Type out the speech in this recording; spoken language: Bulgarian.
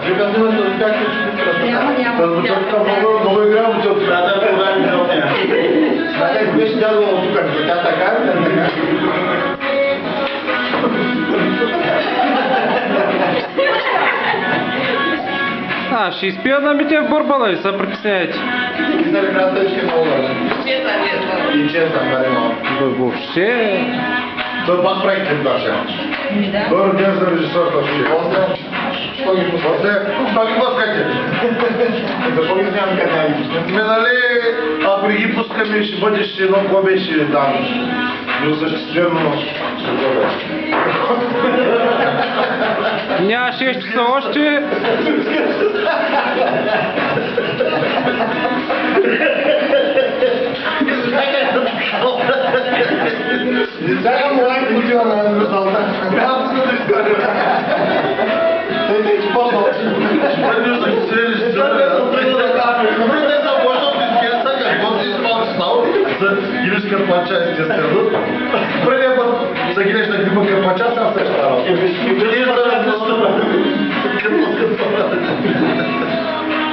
Вика, снимате от как се чути. Няма. Много игра бутилка. Да, това е бутилка. Да, беше дядо от тук. Тя така, така. Ще изпия да ми те в борбала и се притесняйте. Киселя крата ще е много важно. И честен, да, много. Въобще... Той пак проектите Даша. Той роден за режисьор точно. После ги пускате. Защо ги снимам канали? Нали, ако ги пускаме, ще бъдеш едно кобе, ще там. Неосъществено. Няма 6 часа още. Не чакам лайк отива на резултата. Няма пуска да изгоря. Той се използва. Предвиж да ги селиш. Не започва от изгеса, какво си изпълнил или с кърпача, естествено. Първия път загинеш на гриба кърпача, сега същата работа.